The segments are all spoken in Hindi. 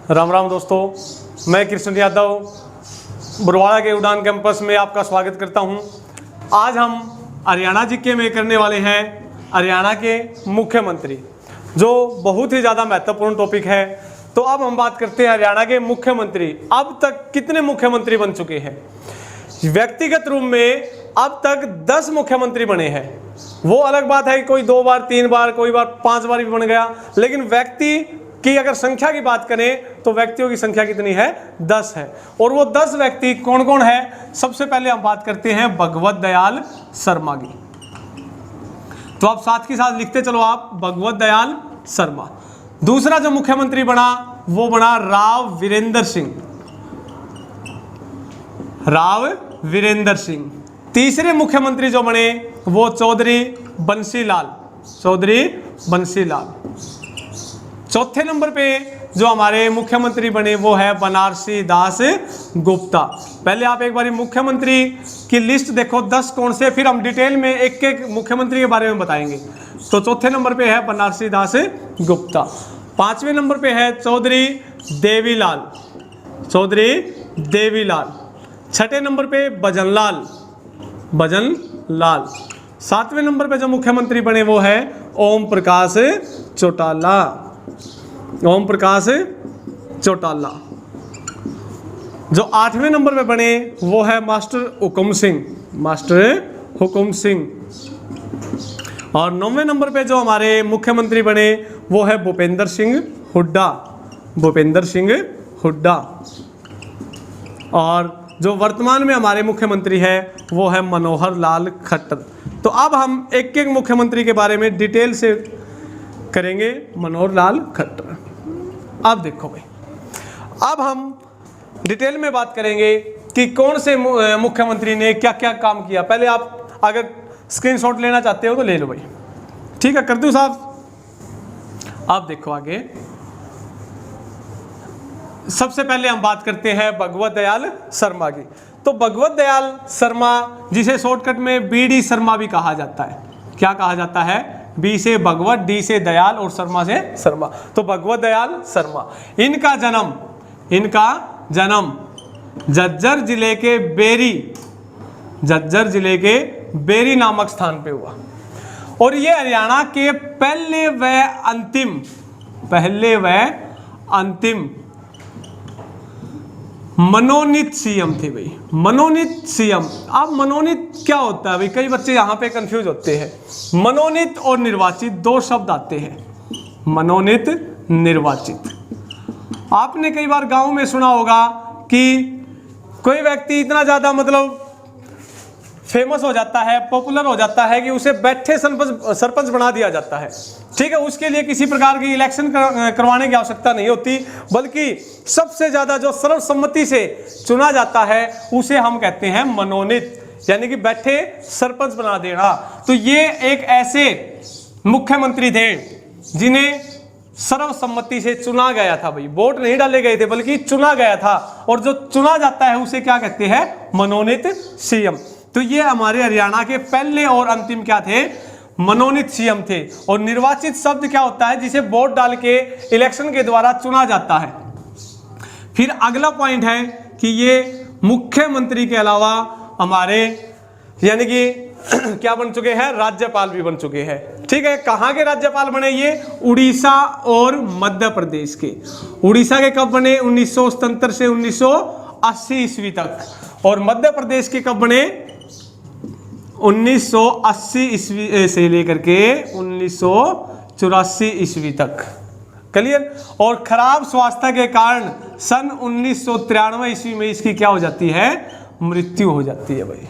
राम राम दोस्तों, मैं कृष्ण यादव बरवाड़ा के उड़ान कैंपस में आपका स्वागत करता हूं। आज हम हरियाणा जीके में करने वाले हैं हरियाणा के मुख्यमंत्री, जो बहुत ही ज़्यादा महत्वपूर्ण टॉपिक है। तो अब हम बात करते हैं हरियाणा के मुख्यमंत्री। अब तक कितने मुख्यमंत्री बन चुके हैं? व्यक्तिगत रूप में अब तक 10 मुख्यमंत्री बने हैं। वो अलग बात है कि कोई 2 बार 3 बार कोई बार 5 बार भी बन गया, लेकिन व्यक्ति की अगर संख्या की बात करें तो व्यक्तियों की संख्या कितनी है? 10 है। और वो 10 व्यक्ति कौन कौन है? सबसे पहले हम बात करते हैं भगवत दयाल शर्मा की। तो आप साथ के साथ लिखते चलो आप, भगवत दयाल शर्मा। दूसरा जो मुख्यमंत्री बना वो बना राव वीरेंद्र सिंह। राव वीरेंद्र सिंह। तीसरे मुख्यमंत्री जो बने वो चौधरी बंसीलाल। चौधरी बंसीलाल। चौथे नंबर पे जो हमारे मुख्यमंत्री बने वो है बनारसी दास गुप्ता। पहले आप एक बार मुख्यमंत्री की लिस्ट देखो 10 कौन से, फिर हम डिटेल में एक एक मुख्यमंत्री के बारे में बताएंगे। तो चौथे नंबर पे है बनारसी दास गुप्ता। 5वें नंबर पे है चौधरी देवीलाल। चौधरी देवीलाल। 6ठे नंबर पे भजनलाल। भजनलाल। 7वें नंबर पे जो मुख्यमंत्री बने वो है ओम प्रकाश चौटाला। ओम प्रकाश चौटाला। जो 8वें नंबर पे बने वो है मास्टर हुकुम सिंह। मास्टर हुकुम सिंह। और 9वें नंबर पे जो हमारे मुख्यमंत्री बने वो है भूपेंद्र सिंह हुड्डा। भूपेंद्र सिंह हुड्डा। और जो वर्तमान में हमारे मुख्यमंत्री है वो है मनोहर लाल खट्टर। तो अब हम एक एक मुख्यमंत्री के बारे में डिटेल से करेंगे। मनोहर लाल खट्टर। अब देखो भाई, अब हम डिटेल में बात करेंगे कि कौन से मुख्यमंत्री ने क्या क्या काम किया। पहले आप अगर स्क्रीनशॉट लेना चाहते हो तो ले लो भाई, ठीक है, कर दूं साहब। आप देखो आगे, सबसे पहले हम बात करते हैं भगवत दयाल शर्मा की। तो भगवत दयाल शर्मा, जिसे शॉर्टकट में बीडी शर्मा भी कहा जाता है। क्या कहा जाता है? बी से भगवत, डी से दयाल और शर्मा से शर्मा। तो भगवत दयाल शर्मा। इनका जन्म झज्जर जिले के बेरी, झज्जर जिले के बेरी नामक स्थान पे हुआ। और ये हरियाणा के पहले व अंतिम मनोनीत सीएम थे भाई। मनोनीत सीएम। अब मनोनीत क्या होता है भाई? कई बच्चे यहाँ पे कंफ्यूज होते हैं। मनोनीत और निर्वाचित 2 शब्द आते हैं। मनोनीत, निर्वाचित। आपने कई बार गांव में सुना होगा कि कोई व्यक्ति इतना ज्यादा मतलब फेमस हो जाता है, पॉपुलर हो जाता है कि उसे बैठे सरपंच बना दिया जाता है। ठीक है, उसके लिए किसी प्रकार की इलेक्शन करवाने की आवश्यकता नहीं होती, बल्कि सबसे ज्यादा जो सर्वसम्मति से चुना जाता है उसे हम कहते हैं मनोनीत, यानी कि बैठे सरपंच बना देना। तो ये एक ऐसे मुख्यमंत्री थे जिन्हें सर्वसम्मति से चुना गया था भाई। वोट नहीं डाले गए थे बल्कि चुना गया था, और जो चुना जाता है उसे क्या कहते हैं? मनोनीत सीएम। तो ये हमारे हरियाणा के पहले और अंतिम क्या थे? मनोनीत सीएम थे। और निर्वाचित शब्द क्या होता है? जिसे वोट डाल के इलेक्शन के द्वारा चुना जाता है। फिर अगला पॉइंट है कि ये मुख्यमंत्री के अलावा हमारे यानी कि क्या बन चुके हैं? राज्यपाल भी बन चुके हैं। ठीक है, कहाँ के राज्यपाल बने ये? उड़ीसा और मध्य प्रदेश के। उड़ीसा के कब बने? 1977 से 1980 ईस्वी तक। और मध्य प्रदेश के कब बने? 1980 ईस्वी से लेकर के 1984 ईस्वी तक। क्लियर? और खराब स्वास्थ्य के कारण सन 1993 ईस्वी में इसकी क्या हो जाती है? मृत्यु हो जाती है भाई।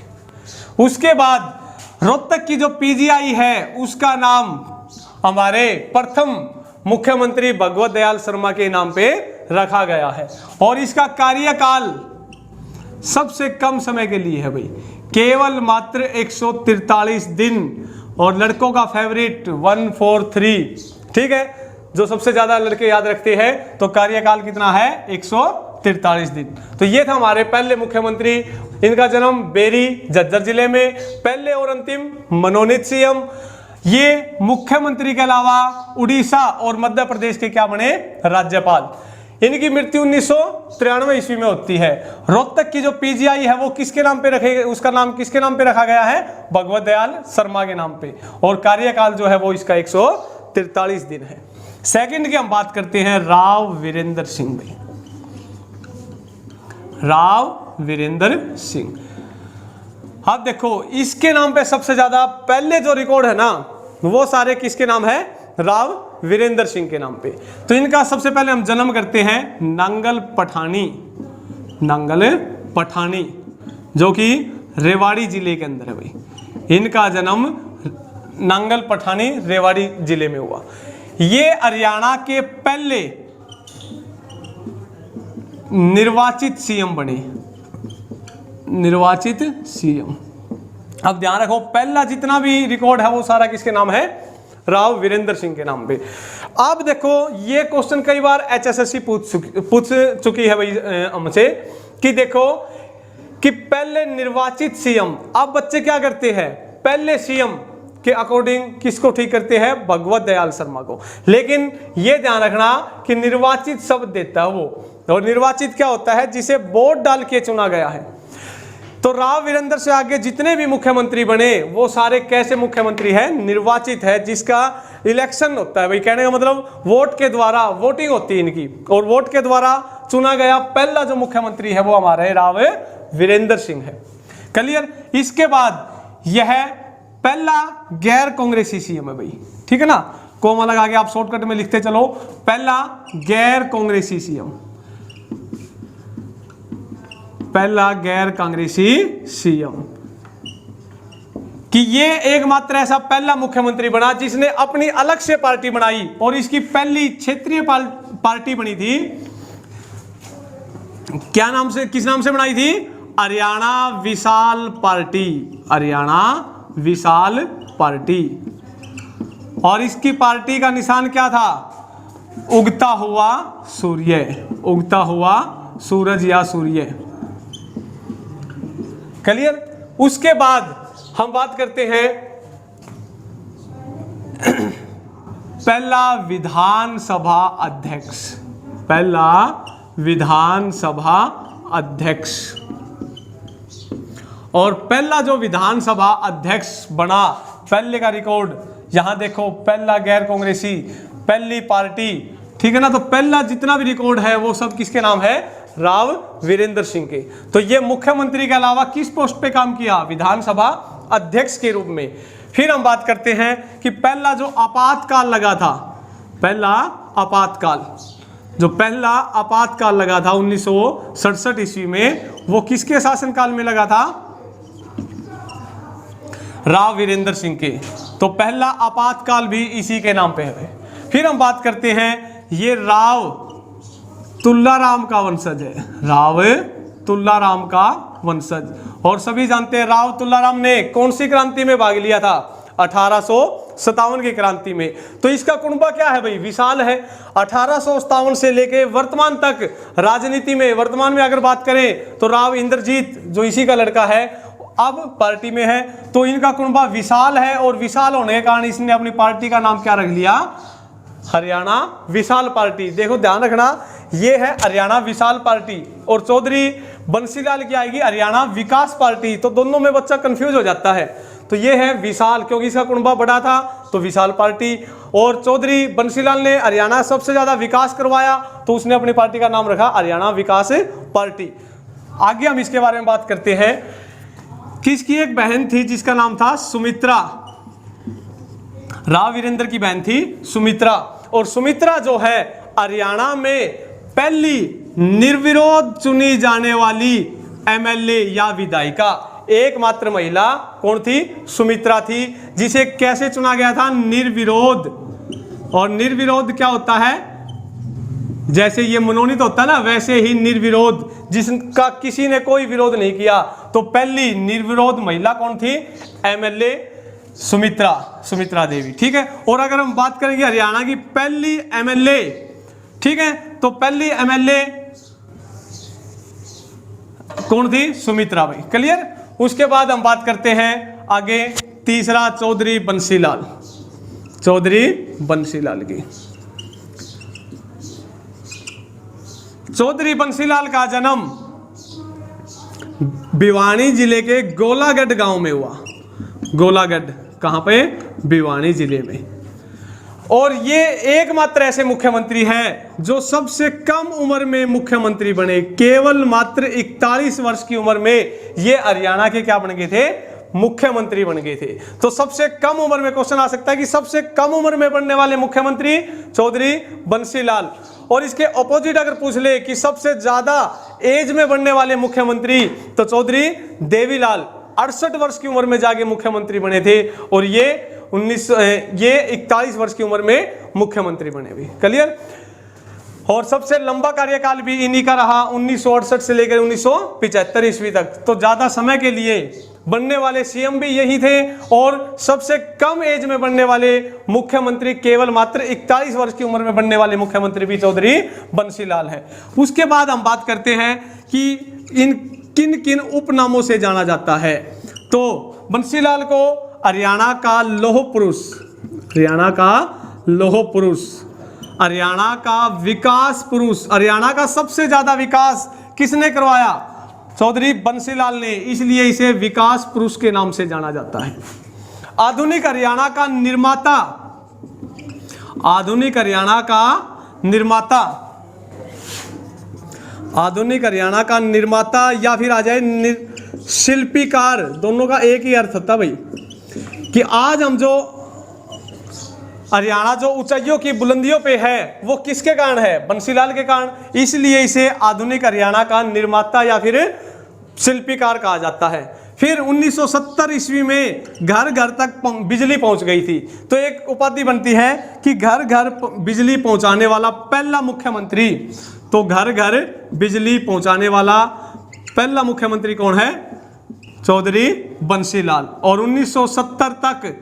उसके बाद रोहतक की जो पीजीआई है उसका नाम हमारे प्रथम मुख्यमंत्री भगवत दयाल शर्मा के नाम पे रखा गया है। और इसका कार्यकाल सबसे कम समय के लिए है भाई, केवल मात्र 143 दिन। और लड़कों का फेवरेट 143। ठीक है, जो सबसे ज्यादा लड़के याद रखते हैं। तो कार्यकाल कितना है? 143 दिन। तो ये था हमारे पहले मुख्यमंत्री। इनका जन्म बेरी झज्जर जिले में। पहले और अंतिम मनोनीत सीएम। ये मुख्यमंत्री के अलावा उड़ीसा और मध्य प्रदेश के क्या बने? राज्यपाल। इनकी मृत्यु 1993 ईस्वी में होती है। रोहतक की जो पीजीआई है वो किसके नाम पे रखे, उसका नाम किसके नाम पे रखा गया है, भगवत दयाल शर्मा के नाम पे, और कार्यकाल जो है वो इसका 143 दिन है। सेकंड की हम बात करते हैं राव वीरेंद्र सिंह भाई, राव वीरेंद्र सिंह। अब देखो इसके नाम पे सबसे ज्यादा पहले जो रिकॉर्ड है ना वो सारे किसके नाम है, राव वीरेंद्र सिंह के नाम पे। तो इनका सबसे पहले हम जन्म करते हैं नांगल पठानी, नांगल पठानी जो कि रेवाड़ी जिले के अंदर है भाई। इनका जन्म नांगल पठानी रेवाड़ी जिले में हुआ। ये हरियाणा के पहले निर्वाचित सीएम बने, निर्वाचित सीएम। अब ध्यान रखो पहला जितना भी रिकॉर्ड है वो सारा किसके नाम है, राव वीरेंद्र सिंह के नाम पे। अब देखो ये क्वेश्चन कई बार एचएसएससी पूछ चुकी है भाई हमसे कि देखो कि पहले निर्वाचित सीएम, अब बच्चे क्या करते हैं पहले सीएम के अकॉर्डिंग किसको ठीक करते हैं, भगवत दयाल शर्मा को। लेकिन ये ध्यान रखना कि निर्वाचित शब्द देता है वो, और निर्वाचित क्या होता है, जिसे वोट डाल के चुना गया है। तो राव वीरेंद्र से आगे जितने भी मुख्यमंत्री बने वो सारे कैसे मुख्यमंत्री हैं, निर्वाचित है, जिसका इलेक्शन होता है भाई। कहने का मतलब वोट के द्वारा वोटिंग होती है इनकी, और वोट के द्वारा चुना गया पहला जो मुख्यमंत्री है वो हमारे राव वीरेंद्र सिंह है। क्लियर। इसके बाद यह पहला गैर कांग्रेसी सीएम है भाई, ठीक है ना, कोमा लगा के आप शॉर्टकट में लिखते चलो, पहला गैर कांग्रेसी सीएम, पहला गैर कांग्रेसी सीएम। कि ये एकमात्र ऐसा पहला मुख्यमंत्री बना जिसने अपनी अलग से पार्टी बनाई, और इसकी पहली क्षेत्रीय पार्टी बनी थी, क्या नाम से, किस नाम से बनाई थी, हरियाणा विशाल पार्टी, हरियाणा विशाल पार्टी। और इसकी पार्टी का निशान क्या था, उगता हुआ सूर्य, उगता हुआ सूरज या सूर्य। क्लियर। उसके बाद हम बात करते हैं पहला विधानसभा अध्यक्ष, पहला विधानसभा अध्यक्ष। और पहला जो विधानसभा अध्यक्ष बना, पहले का रिकॉर्ड यहां देखो, पहला गैर कांग्रेसी, पहली पार्टी, ठीक है ना। तो पहला जितना भी रिकॉर्ड है वो सब किसके नाम है, राव वीरेंद्र सिंह के। तो ये मुख्यमंत्री के अलावा किस पोस्ट पे काम किया, विधानसभा अध्यक्ष के रूप में। फिर हम बात करते हैं कि पहला जो आपातकाल लगा था, पहला आपातकाल, जो पहला आपातकाल लगा था 1967 ईस्वी में, वो किसके शासनकाल में लगा था, राव वीरेंद्र सिंह के। तो पहला आपातकाल भी इसी के नाम पे है। फिर हम बात करते हैं, ये राव तुल्लाराम का वंशज है, राव तुल्लाराम का वंशज। और सभी जानते हैं राव तुल्लाराम ने कौन सी क्रांति में भाग लिया था, 1857 की क्रांति में। तो इसका कुनबा क्या है भाई, विशाल है। 1857 से लेके वर्तमान तक राजनीति में, वर्तमान में अगर बात करें तो राव इंद्रजीत जो इसी का लड़का है अब पार्टी में है, तो इनका कुनबा विशाल है। और विशाल होने के कारण इसने अपनी पार्टी का नाम क्या रख लिया, हरियाणा विशाल पार्टी। देखो ध्यान रखना, ये है हरियाणा विशाल पार्टी, और चौधरी बंसीलाल की आएगी हरियाणा विकास पार्टी। तो दोनों में बच्चा कंफ्यूज हो जाता है। तो ये है विशाल, क्योंकि इसका कुनबा बड़ा था तो विशाल पार्टी। और चौधरी बंसीलाल ने हरियाणा सबसे ज्यादा विकास करवाया, तो उसने अपनी पार्टी का नाम रखा हरियाणा विकास पार्टी। आगे हम इसके बारे में बात करते हैं कि इसकी एक बहन थी जिसका नाम था सुमित्रा, राव वीरेंद्र की बहन थी सुमित्रा। और सुमित्रा जो है हरियाणा में पहली निर्विरोध चुनी जाने वाली एमएलए या विधायिका, एकमात्र महिला कौन थी, सुमित्रा थी, जिसे कैसे चुना गया था, निर्विरोध। और निर्विरोध क्या होता है, जैसे ये मनोनीत होता है ना, वैसे ही निर्विरोध, जिसका किसी ने कोई विरोध नहीं किया। तो पहली निर्विरोध महिला कौन थी, एमएलए सुमित्रा, सुमित्रा देवी, ठीक है। और अगर हम बात करेंगे हरियाणा की पहली एमएलए, ठीक है, तो पहली एमएलए कौन थी, सुमित्रा भाई। क्लियर। उसके बाद हम बात करते हैं आगे, तीसरा चौधरी बंसीलाल, चौधरी बंसीलाल की। चौधरी बंसीलाल का जन्म भिवानी जिले के गोलागढ़ गांव में हुआ। गोलागढ़ कहां पे? भिवानी जिले में। और ये एकमात्र ऐसे मुख्यमंत्री हैं जो सबसे कम उम्र में मुख्यमंत्री बने। केवल मात्र 41 वर्ष की उम्र में ये हरियाणा के क्या बन गए थे? मुख्यमंत्री बन गए थे। तो सबसे कम उम्र में क्वेश्चन आ सकता है कि सबसे कम उम्र में बनने वाले मुख्यमंत्री चौधरी बंसीलाल। और इसके ऑपोजिट अगर पूछ ले कि सबसे ज्यादा एज में बनने वाले मुख्यमंत्री, तो चौधरी देवीलाल 68 वर्ष की उम्र में जाके मुख्यमंत्री बने थे। और ये 41 वर्ष की उम्र में मुख्यमंत्री बने भी। क्लियर? और सबसे लंबा कार्यकाल भी इन्हीं का रहा, 1968 से लेकर 1975 ईस्वी तक। तो ज्यादा समय के लिए बनने वाले सीएम भी यही थे। और सबसे कम एज में बनने वाले मुख्यमंत्री, केवल मात्र 41 वर्ष की उम्र में बनने वाले मुख्यमंत्री भी चौधरी बंसीलाल है। उसके बाद हम बात करते हैं कि इन किन किन उपनामों से जाना जाता है। तो बंसीलाल को हरियाणा का लौह पुरुष, हरियाणा का लौह पुरुष, हरियाणा का विकास पुरुष, हरियाणा का सबसे ज्यादा विकास किसने करवाया? चौधरी बंसीलाल ने, इसलिए इसे विकास पुरुष के नाम से जाना जाता है। आधुनिक हरियाणा का निर्माता, आधुनिक हरियाणा का निर्माता, आधुनिक हरियाणा का निर्माता या फिर आ जाए शिल्पीकार, दोनों का एक ही अर्थ होता भाई कि आज हम जो हरियाणा जो ऊंचाइयों की बुलंदियों पे है वो किसके कारण है? बंसीलाल के कारण। इसलिए इसे आधुनिक हरियाणा का निर्माता या फिर शिल्पीकार कहा जाता है। फिर 1970 ईस्वी में घर घर तक बिजली पहुंच गई थी, तो एक उपाधि बनती है कि घर घर बिजली पहुंचाने वाला पहला मुख्यमंत्री। तो घर घर बिजली पहुंचाने वाला पहला मुख्यमंत्री कौन है? चौधरी बंसीलाल। और 1970 तक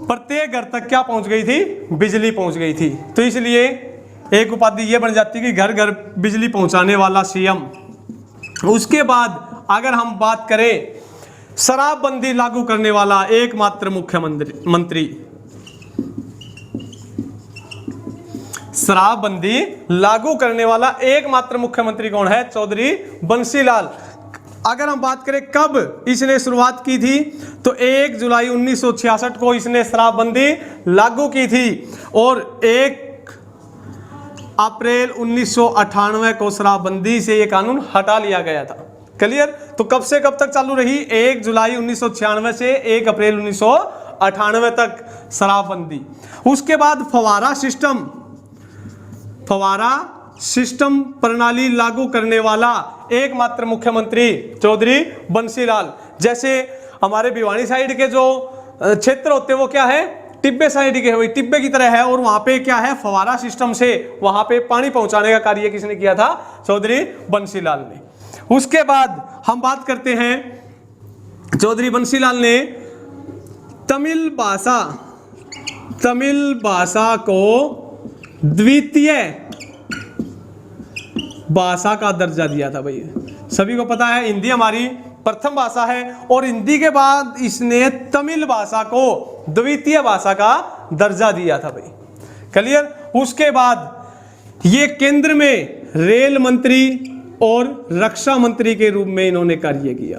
प्रत्येक घर तक क्या पहुंच गई थी? बिजली पहुंच गई थी। तो इसलिए एक उपाधि यह बन जाती है कि घर घर बिजली पहुंचाने वाला सीएम। उसके बाद अगर हम बात करें शराबबंदी लागू करने वाला एकमात्र मुख्यमंत्री, शराबबंदी लागू करने वाला एकमात्र मुख्यमंत्री कौन है? चौधरी बंसीलाल। अगर हम बात करें कब इसने शुरुआत की थी, तो 1 जुलाई 1966 को इसने शराबबंदी लागू की थी। और 1 अप्रैल 1998 को शराबबंदी से यह कानून हटा लिया गया था। क्लियर? तो कब से कब तक चालू रही? 1 जुलाई 1996 से 1 अप्रैल 1998 तक शराबबंदी। उसके बाद फवारा सिस्टम प्रणाली लागू करने वाला एकमात्र मुख्यमंत्री चौधरी बंसीलाल। जैसे हमारे भिवानी साइड के जो क्षेत्र होते हैं वो क्या है? टिब्बे साइड के है, टिब्बे की तरह है। और वहां पे क्या है? फवारा सिस्टम से वहां पे पानी पहुंचाने का कार्य किसने किया था? चौधरी बंसीलाल ने। उसके बाद हम बात करते हैं चौधरी बंसीलाल ने तमिल भाषा को द्वितीय भाषा का दर्जा दिया था भाई। सभी को पता है हिंदी हमारी प्रथम भाषा है, और हिंदी के बाद इसने तमिल भाषा को द्वितीय भाषा का दर्जा दिया था भाई। क्लियर? उसके बाद ये केंद्र में रेल मंत्री और रक्षा मंत्री के रूप में इन्होंने कार्य किया।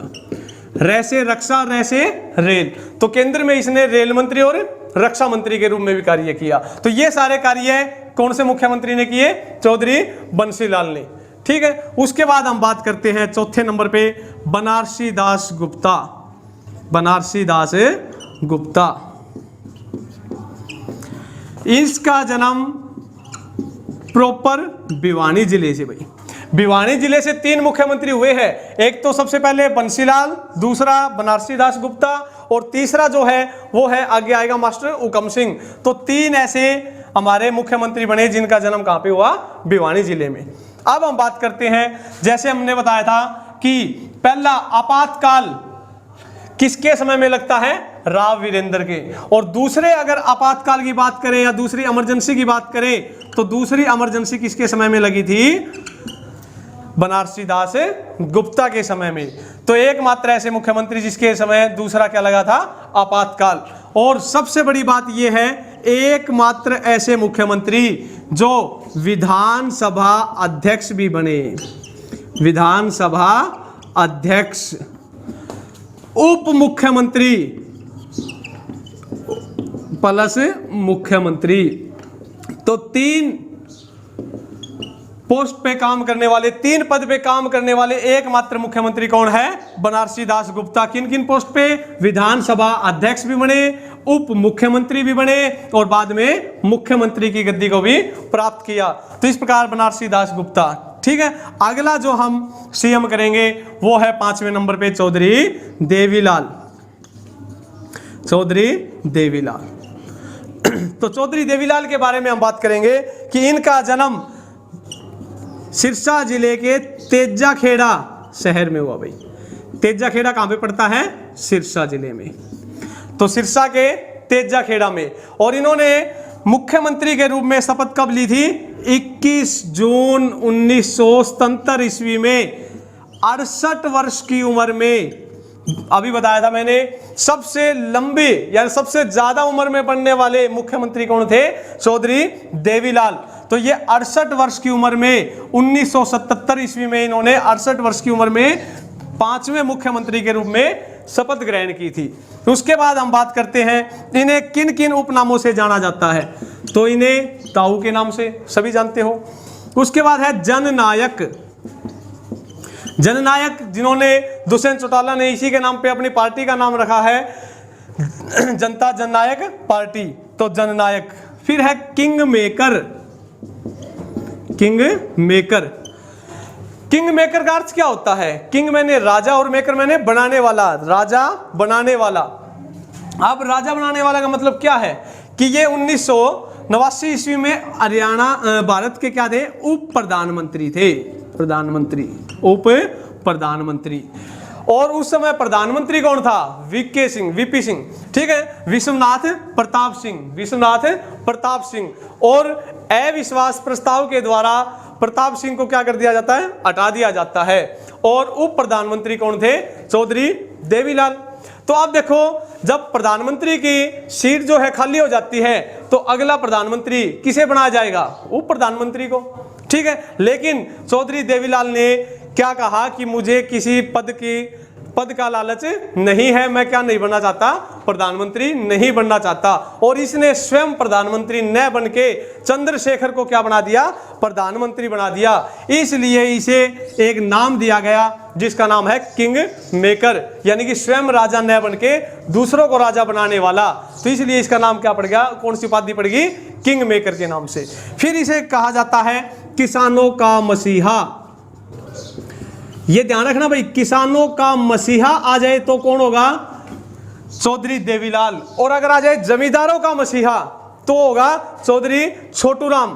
रैसे रक्षा, रैसे रेल। तो केंद्र में इसने रेल मंत्री और रक्षा मंत्री के रूप में भी कार्य किया। तो ये सारे कार्य कौन से मुख्यमंत्री ने किए? चौधरी बंसीलाल ने। ठीक है। उसके बाद हम बात करते हैं चौथे नंबर पे बनारसी दास गुप्ता। बनारसी दास गुप्ता, इसका जन्म प्रॉपर भिवानी जिले से भाई। भिवानी जिले से 3 मुख्यमंत्री हुए हैं। एक तो सबसे पहले बंसीलाल, दूसरा बनारसी दास गुप्ता, और तीसरा जो है वो है आगे आएगा मास्टर हुकम सिंह। तो 3 ऐसे हमारे मुख्यमंत्री बने जिनका जन्म कहां पे हुआ? भिवानी जिले में। अब हम बात करते हैं, जैसे हमने बताया था कि पहला आपातकाल किसके समय में लगता है? राव वीरेंद्र के। और दूसरे अगर आपातकाल की बात करें या दूसरी इमरजेंसी की बात करें, तो दूसरी इमरजेंसी किसके समय में लगी थी? बनारसी दास गुप्ता के समय में। तो एकमात्र ऐसे मुख्यमंत्री जिसके समय दूसरा क्या लगा था, आपातकाल। और सबसे बड़ी बात यह है, एकमात्र ऐसे मुख्यमंत्री जो विधानसभा अध्यक्ष भी बने, विधानसभा अध्यक्ष, उप मुख्यमंत्री प्लस मुख्यमंत्री। तो 3 पोस्ट पे काम करने वाले, 3 पद पे काम करने वाले एकमात्र मुख्यमंत्री कौन है, बनारसी दास गुप्ता। किन किन पोस्ट पे, विधानसभा अध्यक्ष भी बने, उप मुख्यमंत्री भी बने और बाद में मुख्यमंत्री की गद्दी को भी प्राप्त किया। तो इस प्रकार बनारसी दास गुप्ता। ठीक है, अगला जो हम सीएम करेंगे वो है 5वें नंबर पे चौधरी देवीलाल, चौधरी देवीलाल। तो चौधरी देवीलाल के बारे में हम बात करेंगे कि इनका जन्म सिरसा जिले के तेजाखेड़ा शहर में हुआ। भाई तेजाखेड़ा कहां पे पड़ता है, सिरसा जिले में। तो सिरसा के तेजाखेड़ा में। और इन्होंने मुख्यमंत्री के रूप में शपथ कब ली थी, 21 जून 1977 ईस्वी में 68 वर्ष की उम्र में। अभी बताया था मैंने, सबसे लंबे यानी सबसे ज्यादा उम्र में बनने वाले मुख्यमंत्री कौन थे, चौधरी देवीलाल। तो ये 68 वर्ष की उम्र में 1977 ईस्वी में इन्होंने 68 वर्ष की उम्र में 5वें मुख्यमंत्री के रूप में शपथ ग्रहण की थी। उसके बाद हम बात करते हैं इन्हें किन किन उपनामों से जाना जाता है। तो इन्हें ताऊ के नाम से सभी जानते हो। उसके बाद है जननायक, जननायक जिन्होंने दुष्यंत चौटाला ने इसी के नाम पे अपनी पार्टी का नाम रखा है, जनता जननायक पार्टी। तो जननायक। फिर है king maker, king maker. King maker का अर्थ क्या होता है, किंग मैंने राजा और मेकर मैंने बनाने वाला, राजा बनाने वाला। अब राजा बनाने वाला का मतलब क्या है कि ये 1989 ईस्वी में हरियाणा भारत के क्या थे, उप प्रधानमंत्री थे, प्रधानमंत्री, उप प्रधानमंत्री। और उस समय प्रधानमंत्री कौन था, वीके सिंह, वीपी सिंह। ठीक है, विश्वनाथ प्रताप सिंह, विश्वनाथ प्रताप सिंह। और अविश्वास प्रस्ताव के द्वारा प्रताप सिंह को क्या कर दिया जाता है, हटा दिया जाता है। और उप प्रधानमंत्री कौन थे, चौधरी देवीलाल। तो आप देखो, जब प्रधानमंत्री की सीट जो है खाली हो जाती है तो अगला प्रधानमंत्री किसे बनाया जाएगा, उप प्रधानमंत्री को। ठीक है, लेकिन चौधरी देवीलाल ने क्या कहा कि मुझे किसी पद का लालच नहीं है, मैं क्या नहीं बनना चाहता, प्रधानमंत्री नहीं बनना चाहता। और इसने स्वयं प्रधानमंत्री न बन के चंद्रशेखर को क्या बना दिया, प्रधानमंत्री बना दिया। इसलिए इसे एक नाम दिया गया जिसका नाम है किंग मेकर, यानी कि स्वयं राजा न बन के दूसरों को राजा बनाने वाला। तो इसलिए इसका नाम क्या पड़ गया, कौन सी उपाधि पड़ेगी, किंग मेकर के नाम से। फिर इसे कहा जाता है किसानों का मसीहा। ये ध्यान रखना भाई, किसानों का मसीहा आ जाए तो कौन होगा, चौधरी देवीलाल। और अगर आ जाए जमींदारों का मसीहा तो होगा चौधरी छोटूराम।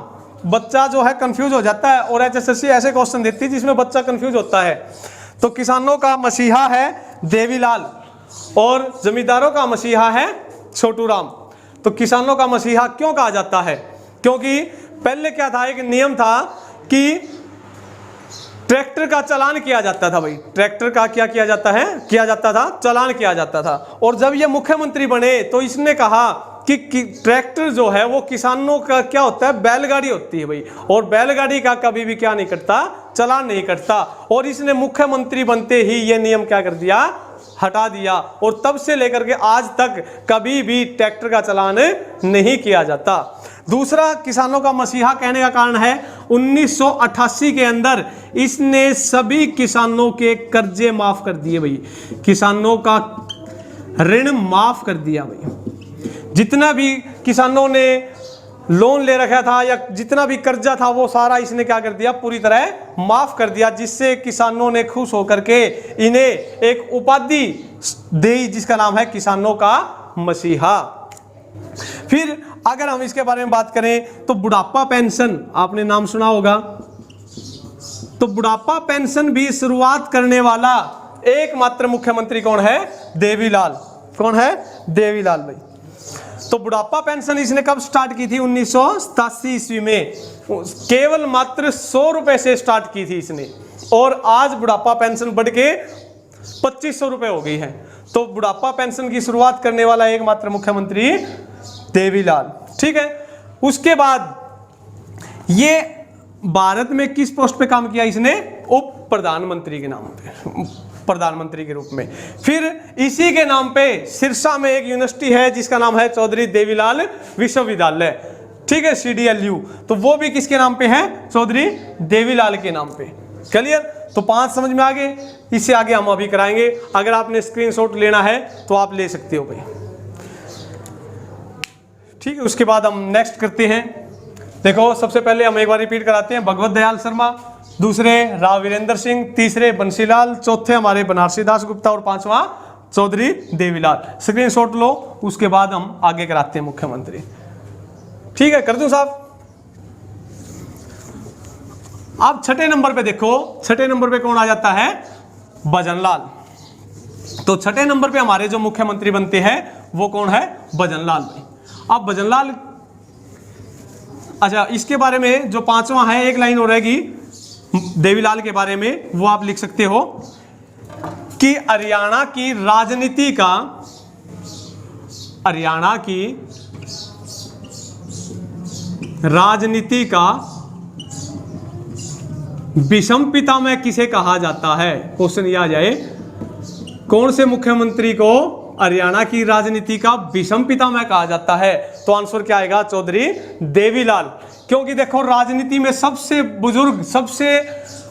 बच्चा जो है कंफ्यूज हो जाता है और एचएसएससी ऐसे क्वेश्चन देती है जिसमें बच्चा कंफ्यूज होता है। तो किसानों का मसीहा है देवीलाल और जमींदारों का मसीहा है छोटूराम। तो किसानों का मसीहा क्यों कहा जाता है, क्योंकि पहले क्या था, एक नियम था कि ट्रैक्टर का चालान किया जाता था। भाई ट्रैक्टर का क्या किया जाता है, किया जाता था, चालान किया जाता था। और जब ये मुख्यमंत्री बने तो इसने कहा कि ट्रैक्टर जो है वो किसानों का क्या होता है, बैलगाड़ी होती है भाई। और बैलगाड़ी का कभी भी क्या नहीं करता, चालान नहीं करता। और इसने मुख्यमंत्री बनते ही ये नियम क्या कर दिया, हटा दिया। और तब से लेकर के आज तक कभी भी ट्रैक्टर का चालान नहीं किया जाता। दूसरा, किसानों का मसीहा कहने का कारण है 1988 के अंदर इसने सभी किसानों के कर्जे माफ कर दिए। भाई किसानों का ऋण माफ कर दिया। भाई जितना भी किसानों ने लोन ले रखा था या जितना भी कर्जा था वो सारा इसने क्या कर दिया, पूरी तरह माफ कर दिया, जिससे किसानों ने खुश होकर के इन्हें एक उपाधि दी जिसका नाम है किसानों का मसीहा। फिर अगर हम इसके बारे में बात करें तो बुढ़ापा पेंशन आपने नाम सुना होगा। तो बुढ़ापा पेंशन भी शुरुआत करने वाला एकमात्र मुख्यमंत्री कौन है, देवीलाल। कौन है, देवीलाल। भाई तो बुढ़ापा पेंशन इसने कब स्टार्ट की थी? 1987 ईस्वी में, केवल मात्र 100 रुपए से स्टार्ट की थी इसने, और आज बुढ़ापा पेंशन बढ़ के 2500 रुपए हो गई है। तो बुढ़ापा पेंशन की शुरुआत करने वाला एकमात्र मुख्यमंत्री देवीलाल। ठीक है, उसके बाद ये भारत में किस पोस्ट पे काम किया इसने? उप प्रधानमंत्री के नाम पे, प्रधानमंत्री के रूप में। फिर इसी के नाम पे सिरसा में एक यूनिवर्सिटी है जिसका नाम है चौधरी देवीलाल विश्वविद्यालय। ठीक है, CDLU, तो वो भी किसके नाम पे है? चौधरी देवीलाल के नाम पे। क्लियर? तो 5 समझ में आ गए। इससे आगे हम अभी कराएंगे, अगर आपने स्क्रीनशॉट लेना है तो आप ले सकते हो भाई। ठीक है, उसके बाद हम नेक्स्ट करते हैं। देखो, सबसे पहले हम एक बार रिपीट कराते हैं। भगवत दयाल शर्मा, दूसरे राव वीरेंद्र सिंह, तीसरे बंसीलाल, चौथे हमारे बनारसी दास गुप्ता और 5वां चौधरी देवीलाल। स्क्रीनशॉट लो, उसके बाद हम आगे कराते हैं मुख्यमंत्री। ठीक है, कर दूं साहब? अब 6ठे नंबर पे देखो, 6ठे नंबर पे कौन आ जाता है? भजनलाल। तो 6ठे नंबर पे हमारे जो मुख्यमंत्री बनते हैं वो कौन है? भजनलाल भाई। अब भजनलाल, अच्छा, इसके बारे में जो 5वां है, एक लाइन हो रहेगी देवीलाल के बारे में, वो आप लिख सकते हो कि हरियाणा की राजनीति का, हरियाणा की राजनीति का विषम पितामह किसे कहा जाता है? क्वेश्चन ये आ जाए, कौन से मुख्यमंत्री को हरियाणा की राजनीति का विषम पितामह कहा जाता है? तो आंसर क्या आएगा? चौधरी देवीलाल। क्योंकि देखो, राजनीति में सबसे बुजुर्ग, सबसे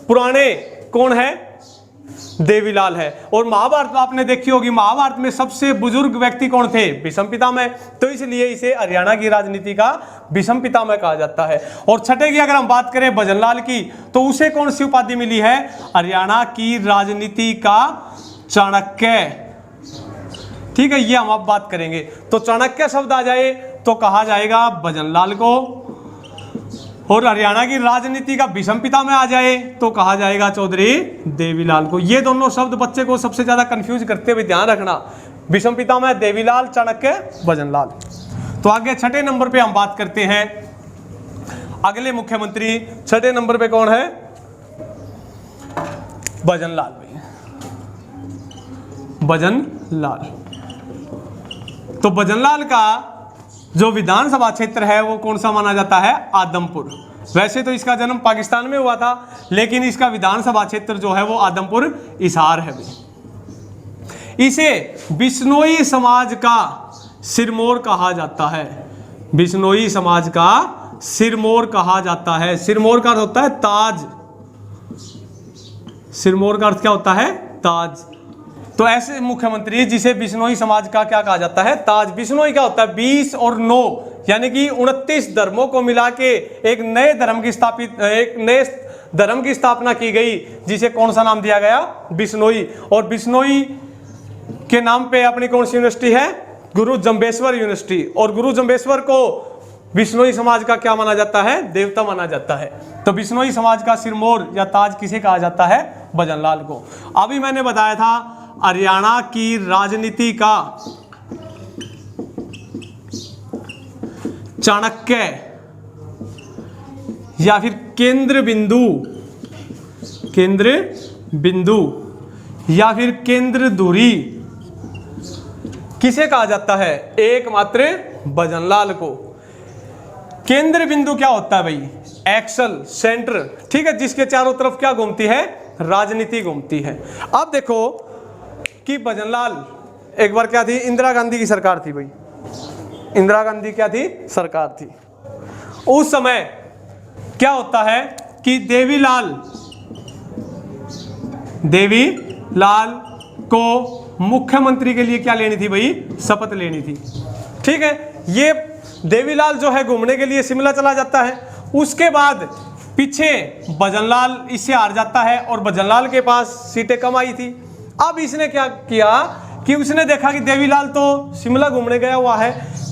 पुराने कौन है? देवीलाल है। और महाभारत आपने देखी होगी, महाभारत में सबसे बुजुर्ग व्यक्ति कौन थे? विषम पितामह। तो इसलिए इसे हरियाणा की राजनीति का विषम पितामह कहा जाता है। और 6ठे की अगर हम बात करें भजनलाल की, तो उसे कौन सी उपाधि मिली है? हरियाणा की राजनीति का चाणक्य। ठीक है, ये हम अब बात करेंगे। तो चाणक्य शब्द आ जाए तो कहा जाएगा भजनलाल को, और हरियाणा की राजनीति का विषम पितामह आ जाए तो कहा जाएगा चौधरी देवीलाल को। ये दोनों शब्द बच्चे को सबसे ज्यादा कंफ्यूज करते हुए ध्यान रखना, विषम पितामह देवीलाल, चाणक्य भजनलाल। तो आगे 6ठे नंबर पे हम बात करते हैं अगले मुख्यमंत्री। 6ठे नंबर पे कौन है? भजनलाल भाई, भजनलाल। तो भजनलाल का जो विधानसभा क्षेत्र है वो कौन सा माना जाता है? आदमपुर। वैसे तो इसका जन्म पाकिस्तान में हुआ था, लेकिन इसका विधानसभा क्षेत्र जो है वो आदमपुर हिसार है। इसे बिश्नोई समाज का सिरमौर कहा जाता है। बिश्नोई समाज का सिरमौर कहा जाता है। सिरमौर का अर्थ होता है ताज। सिरमौर का अर्थ क्या होता है? ताज। तो ऐसे मुख्यमंत्री जिसे बिश्नोई समाज का क्या कहा जाता है? ताज। बिश्नोई क्या होता है? 20 और 9 यानी कि 29 धर्मों को मिला के एक नए धर्म की स्थापना की गई, जिसे कौन सा नाम दिया गया? बिश्नोई। और बिश्नोई के नाम पे अपनी कौन सी यूनिवर्सिटी है? गुरु जम्बेश्वर यूनिवर्सिटी। और गुरु जम्बेश्वर को बिश्नोई समाज का क्या माना जाता है? देवता माना जाता है। तो बिश्नोई समाज का सिरमौर या ताज किसे कहा जाता है? भजनलाल को। अभी मैंने बताया था हरियाणा की राजनीति का चाणक्य या फिर केंद्र बिंदु या फिर केंद्र धुरी किसे कहा जाता है? एकमात्र भजनलाल को। केंद्र बिंदु क्या होता है भाई? Axle, center. ठीक है, जिसके चारों तरफ क्या घूमती है? राजनीति घूमती है। अब देखो कि भजनलाल एक बार क्या थी? इंदिरा गांधी की सरकार थी भाई। इंदिरा गांधी क्या थी? सरकार थी। उस समय क्या होता है कि देवीलाल को मुख्यमंत्री के लिए क्या लेनी थी भाई? शपथ लेनी थी। ठीक है, ये देवीलाल जो है घूमने के लिए शिमला चला जाता है। उसके बाद पीछे भजनलाल इससे हार जाता है और भजनलाल के पास सीटें कम आई थी। अब इसने क्या किया कि उसने देखा कि देवीलाल तो शिमला घूमने गया हुआ है,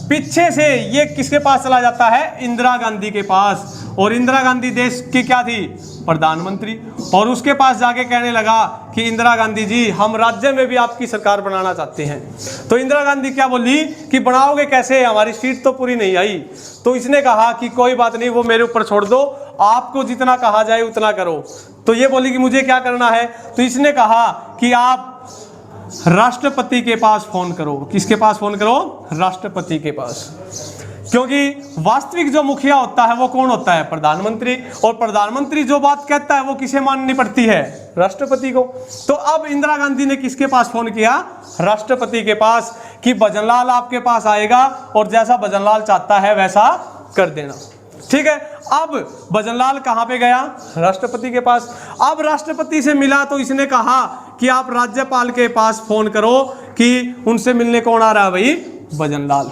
पीछे से ये किसके पास चला जाता है, इंदिरा गांधी के पास। और इंदिरा गांधी देश की क्या थी, प्रधानमंत्री। और उसके पास जाके कहने लगा कि इंदिरा गांधी जी, हम राज्य में भी आपकी सरकार बनाना चाहते हैं। तो इंदिरा गांधी क्या बोली कि बनाओगे कैसे, हमारी सीट तो पूरी नहीं आई। तो इसने कहा कि कोई बात नहीं, वो मेरे ऊपर छोड़ दो, आपको जितना कहा जाए उतना करो। तो ये बोली कि मुझे क्या करना है, तो इसने कहा कि आप राष्ट्रपति के पास फोन करो। किसके पास फोन करो, राष्ट्रपति के पास। क्योंकि वास्तविक जो मुखिया होता है वो कौन होता है, प्रधानमंत्री। और प्रधानमंत्री जो बात कहता है वो किसे माननी पड़ती है, राष्ट्रपति को। तो अब इंदिरा गांधी ने किसके पास फोन किया, राष्ट्रपति के पास, कि भजनलाल आपके पास आएगा और जैसा भजनलाल चाहता है वैसा कर देना। ठीक है। अब भजनलाल कहाँ पे गया, राष्ट्रपति के पास। अब राष्ट्रपति से मिला तो इसने कहा कि आप राज्यपाल के पास फोन करो कि उनसे मिलने कौन आ रहा है, भाई भजनलाल।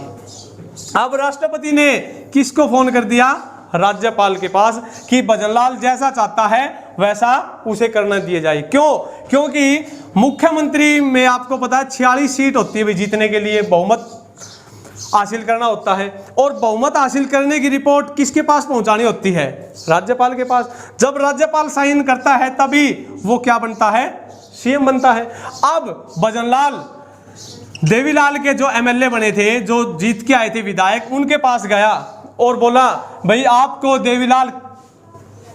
अब राष्ट्रपति ने किसको फोन कर दिया, राज्यपाल के पास, कि भजनलाल जैसा चाहता है वैसा उसे करना दिया जाए। क्यों, क्योंकि मुख्यमंत्री में आपको पता है 46 सीट होती है, जीतने के लिए बहुमत हासिल करना होता है। और बहुमत हासिल करने की रिपोर्ट किसके पास पहुंचानी होती है, राज्यपाल के पास। जब राज्यपाल साइन करता है तभी वो क्या बनता है, सीएम बनता है। अब भजनलाल देवीलाल के जो एमएलए बने थे, जो जीत के आए थे विधायक, उनके पास गया और बोला भाई आपको देवीलाल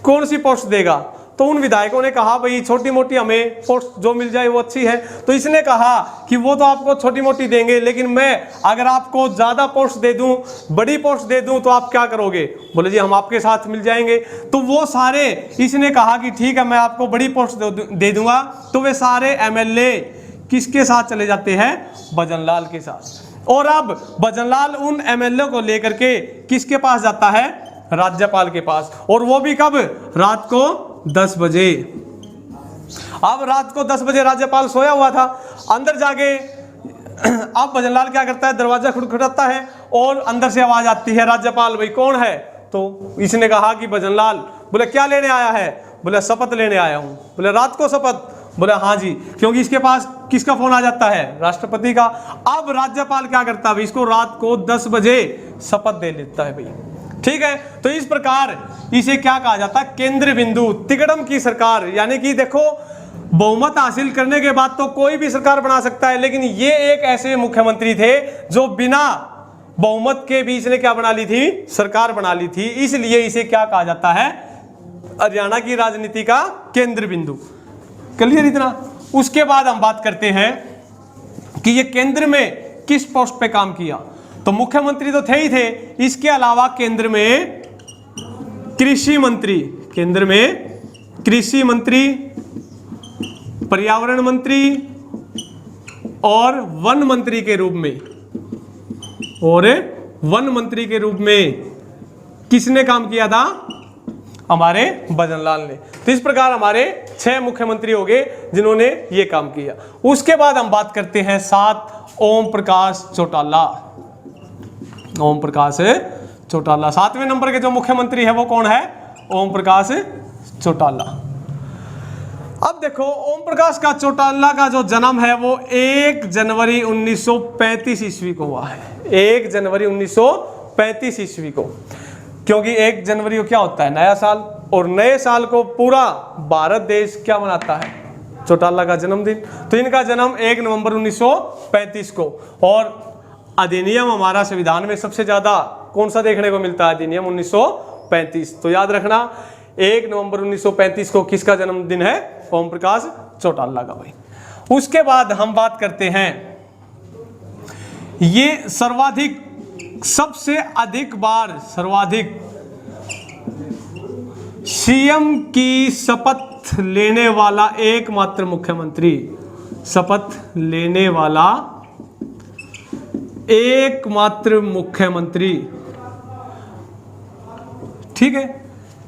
कौन सी पोस्ट देगा। तो उन विधायकों ने कहा भाई छोटी मोटी हमें पोस्ट जो मिल जाए वो अच्छी है। तो इसने कहा कि वो तो आपको छोटी मोटी देंगे, लेकिन मैं अगर आपको ज्यादा पोस्ट दे दूं, बड़ी पोस्ट दे दूं, तो आप क्या करोगे। बोले जी हम आपके साथ मिल जाएंगे। तो वो सारे, इसने कहा कि ठीक है मैं आपको बड़ी पोस्ट दे दूंगा। तो वे सारे एमएलए किसके साथ चले जाते हैं, भजनलाल के साथ। और अब भजनलाल उन एमएलए को लेकर के किसके पास जाता है, राज्यपाल के पास। और वो भी कब, रात को 10 बजे। अब रात को 10 बजे राज्यपाल सोया हुआ था, अंदर जाके अब भजनलाल क्या करता है, दरवाजा खटखटाता है और अंदर से आवाज आती है, राज्यपाल भाई कौन है। तो इसने कहा कि भजनलाल। बोले क्या लेने आया है, बोले शपथ लेने आया हूं। बोले रात को शपथ, बोले हाँ जी, क्योंकि इसके पास किसका फोन आ जाता है, राष्ट्रपति का। अब राज्यपाल क्या करता है, इसको रात को 10 बजे शपथ दे लेता है भाई। ठीक है। तो इस प्रकार इसे क्या कहा जाता है, केंद्र बिंदु, तिकड़म की सरकार। यानी कि देखो बहुमत हासिल करने के बाद तो कोई भी सरकार बना सकता है, लेकिन ये एक ऐसे मुख्यमंत्री थे जो बिना बहुमत के भी इसने क्या बना ली थी, सरकार बना ली थी। इसलिए इसे क्या कहा जाता है, हरियाणा की राजनीति का केंद्र बिंदु। क्लियर इतना। उसके बाद हम बात करते हैं कि ये केंद्र में किस पोस्ट पे काम किया। तो मुख्यमंत्री तो थे ही थे, इसके अलावा केंद्र में कृषि मंत्री, केंद्र में कृषि मंत्री, पर्यावरण मंत्री और वन मंत्री के रूप में, और वन मंत्री के रूप में किसने काम किया था, हमारे भजनलाल ने। तो इस प्रकार हमारे 6 मुख्यमंत्री हो गए जिन्होंने ये काम किया। उसके बाद हम बात करते हैं 7 ओम प्रकाश चौटाला। ओम प्रकाश चौटाला 7वें नंबर के जो मुख्यमंत्री है वो कौन है, ओम प्रकाश चौटाला। अब देखो ओम प्रकाश का चौटाला का जो जन्म है वो 1 जनवरी 1935 ईस्वी को हुआ है। 1 जनवरी 1935 ईस्वी को, क्योंकि 1 जनवरी को क्या होता है, नया साल। और नए साल को पूरा भारत देश क्या मनाता है, चौटाला का जन्मदिन। तो इनका जन्म 1 नवंबर 1935 को। और अधिनियम हमारा संविधान में सबसे ज्यादा कौन सा देखने को मिलता है, अधिनियम 1935। तो याद रखना 1 नवंबर 1935 को किसका जन्मदिन है, ओम प्रकाश चौटाला का भाई। उसके बाद हम बात करते हैं, ये सर्वाधिक, सबसे अधिक बार सर्वाधिक सीएम की शपथ लेने वाला एकमात्र मुख्यमंत्री, शपथ लेने वाला एकमात्र मुख्यमंत्री। ठीक है।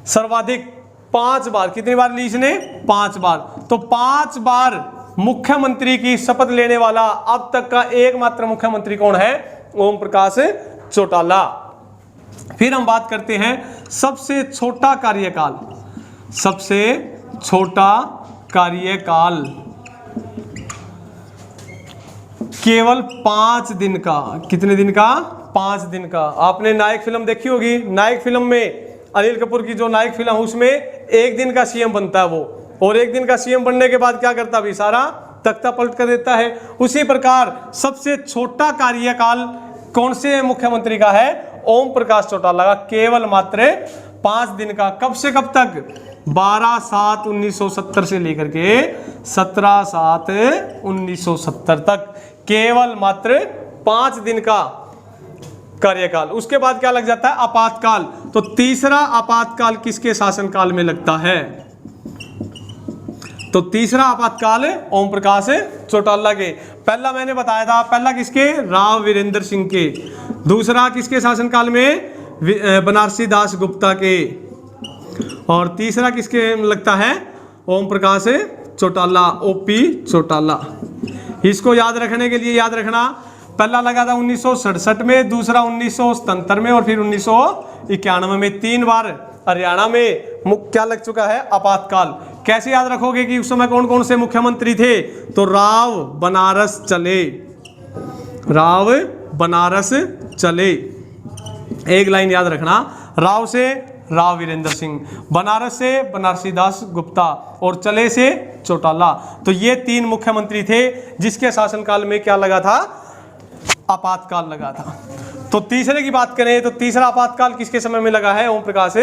सर्वाधिक 5 बार, कितनी बार ली इसने, 5 बार। तो 5 बार मुख्यमंत्री की शपथ लेने वाला अब तक का एकमात्र मुख्यमंत्री कौन है, ओम प्रकाश चौटाला। फिर हम बात करते हैं सबसे छोटा कार्यकाल, सबसे छोटा कार्यकाल केवल 5 दिन का। कितने दिन का, 5 दिन का। आपने नायक फिल्म देखी होगी, नायक फिल्म में अनिल कपूर की जो नायक फिल्म है उसमें 1 दिन का सीएम बनता है वो, और 1 दिन का सीएम बनने के बाद क्या करता है, सारा तख्ता पलट कर देता है। उसी प्रकार सबसे छोटा कार्यकाल कौन से मुख्यमंत्री का है, ओम प्रकाश चौटाला का, केवल मात्र 5 दिन का। कब से कब तक, 12/7/1970 से लेकर के 17/7/1970 तक, केवल मात्र 5 दिन का कार्यकाल। उसके बाद क्या लग जाता है, आपातकाल। तो तीसरा आपातकाल किसके शासनकाल में लगता है, तो तीसरा आपातकाल ओम प्रकाश चौटाला के। पहला मैंने बताया था, पहला किसके, राव वीरेंद्र सिंह के। दूसरा किसके शासनकाल में, बनारसी दास गुप्ता के। और तीसरा किसके लगता है, ओम प्रकाश चौटाला, ओपी चौटाला। इसको याद रखने के लिए याद रखना, पहला लगा था 1967 में, दूसरा 1977 में, और फिर 1991 में। 3 बार हरियाणा में क्या लग चुका है, आपातकाल। कैसे याद रखोगे कि उस समय कौन कौन से मुख्यमंत्री थे, तो राव बनारस चले, राव बनारस चले। एक लाइन याद रखना, राव से राव वीरेंद्र सिंह, बनारस से बनारसी दास गुप्ता, और चले से चौटाला। तो ये 3 मुख्यमंत्री थे जिसके शासनकाल में क्या लगा था, आपातकाल लगा था। तो तीसरे की बात करें तो तीसरा आपातकाल किसके समय में लगा है, ओम प्रकाश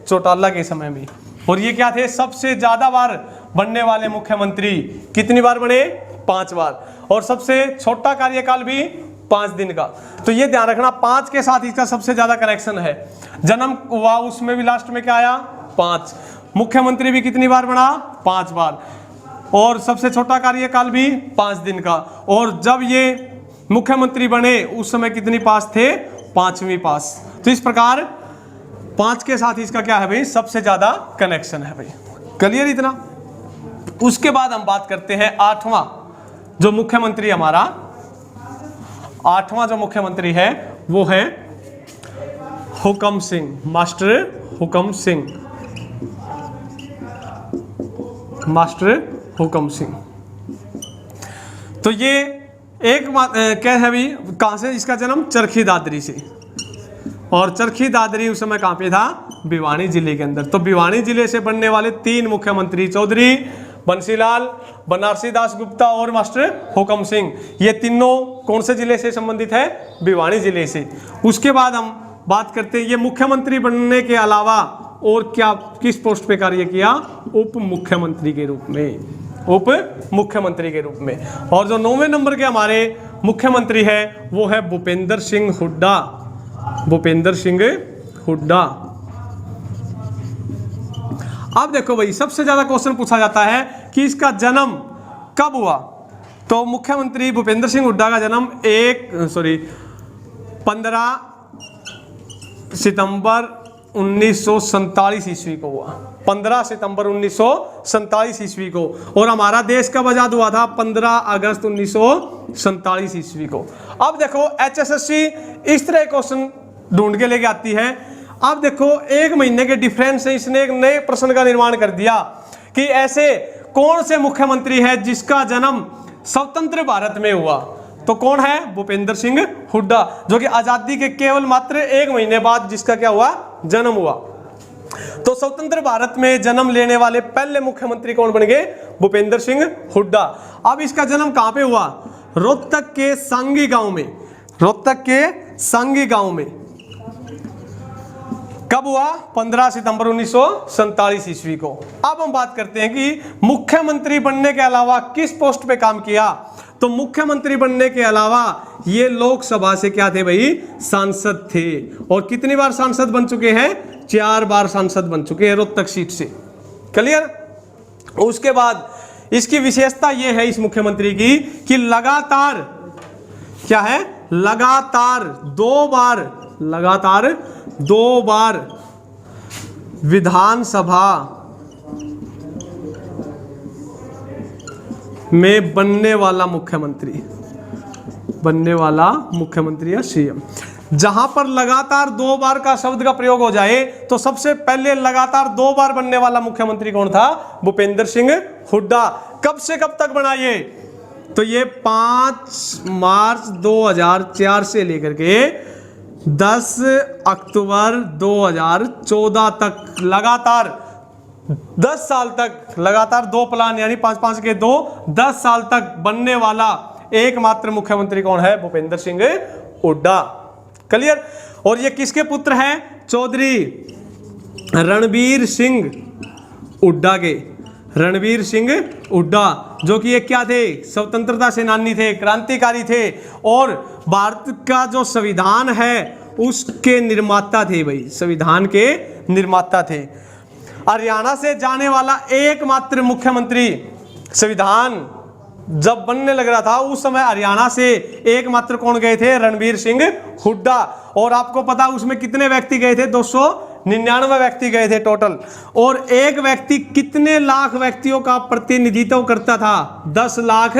चौटाला के समय में। और ये क्या थे, सबसे ज्यादा बार बनने वाले मुख्यमंत्री। कितनी बार बने, 5 बार। और सबसे छोटा कार्यकाल भी 5 दिन का। तो ये ध्यान रखना, 5 के साथ इसका सबसे ज्यादा कनेक्शन है। जन्म हुआ उसमें भी लास्ट में क्या आया, 5। मुख्यमंत्री भी कितनी बार बना, 5 बार। और सबसे छोटा कार्यकाल भी 5 दिन का। और जब ये मुख्यमंत्री बने उस समय कितनी पास थे, 5वीं पास। तो इस प्रकार 5 के साथ इसका क्या है भाई, सबसे ज्यादा कनेक्शन है भाई। क्लियर इतना। उसके बाद हम बात करते हैं 8वां जो मुख्यमंत्री हमारा, 8वां जो मुख्यमंत्री है वो है हुकम सिंह, मास्टर हुकम सिंह, मास्टर हुकम सिंह। तो ये एक क्या है भाई, कहां से इसका जन्म, चरखी दादरी से। और चरखी दादरी उस समय कहां पे था, भिवानी जिले के अंदर। तो भिवानी जिले से बनने वाले 3 मुख्यमंत्री, चौधरी बंसीलाल, बनारसी दास गुप्ता और मास्टर हुकम सिंह, ये तीनों कौन से जिले से संबंधित है, भिवानी जिले से। उसके बाद हम बात करते हैं, ये मुख्यमंत्री बनने के अलावा और क्या किस पोस्ट पे कार्य किया, उप मुख्यमंत्री के रूप में, उप मुख्यमंत्री के रूप में। और जो 9वें नंबर के हमारे मुख्यमंत्री है वो है भूपेंद्र सिंह हुड्डा, भूपेंद्र सिंह हुड्डा। अब देखो भाई, सबसे ज्यादा क्वेश्चन पूछा जाता है कि इसका जन्म कब हुआ। तो मुख्यमंत्री भूपेंद्र सिंह हुड्डा का जन्म 15 सितंबर 1947 ईस्वी को हुआ, 15 सितंबर 1947 ईस्वी को। और हमारा देश कब आजाद हुआ था, 15 अगस्त 1947 ईस्वी को। अब देखो HSSC इस तरह क्वेश्चन ढूंढ के लेके आती है। अब देखो 1 महीने के डिफरेंस से इसने एक नए प्रश्न का निर्माण कर दिया कि ऐसे कौन से मुख्यमंत्री है जिसका जन्म स्वतंत्र भारत में हुआ। तो कौन है, भूपेंद्र सिंह हुड्डा, जो कि आजादी के केवल मात्र 1 महीने बाद जिसका क्या हुआ, जन्म हुआ। तो स्वतंत्र भारत में जन्म लेने वाले पहले मुख्यमंत्री कौन बन गए, भूपेंद्र सिंह हुड्डा। अब इसका जन्म कहां पे हुआ, रोहतक के सांगी गांव में, रोहतक के सांगी गांव में। कब हुआ, 15 सितंबर 1947 ईस्वी को। अब हम बात करते हैं कि मुख्यमंत्री बनने के अलावा किस पोस्ट पे काम किया। तो मुख्यमंत्री बनने के अलावा ये लोकसभा से क्या थे भाई, सांसद थे। और कितनी बार सांसद बन चुके हैं, 4 बार सांसद बन चुके हैं रोहतक सीट से। क्लियर। उसके बाद इसकी विशेषता ये है इस मुख्यमंत्री की कि लगातार क्या है, लगातार 2 बार विधानसभा में बनने वाला मुख्यमंत्री या सीएम। जहां पर लगातार 2 बार का शब्द का प्रयोग हो जाए तो सबसे पहले लगातार 2 बार बनने वाला मुख्यमंत्री कौन था, भूपेंद्र सिंह हुड्डा। कब से कब तक बना ये, तो ये 5 मार्च 2004 से लेकर के 10 अक्टूबर 2014 तक लगातार 10 साल तक लगातार 2 प्लान यानी 5-5 के 2 10 साल तक बनने वाला एकमात्र मुख्यमंत्री कौन है? भूपेंद्र सिंह हुड्डा। क्लियर। और ये किसके पुत्र हैं? चौधरी रणबीर सिंह हुड्डा के। रणबीर सिंह हुड्डा जो कि ये क्या थे? स्वतंत्रता सेनानी थे, क्रांतिकारी थे और भारत का जो संविधान है उसके निर्माता थे भाई, संविधान के निर्माता थे। हरियाणा से जाने वाला एकमात्र मुख्यमंत्री, संविधान जब बनने लग रहा था उस समय हरियाणा से एकमात्र कौन गए थे? रणबीर सिंह हुड्डा। और आपको पता उसमें कितने व्यक्ति गए थे? 299 व्यक्ति गए थे टोटल। और एक व्यक्ति कितने लाख व्यक्तियों का प्रतिनिधित्व करता था? 10 लाख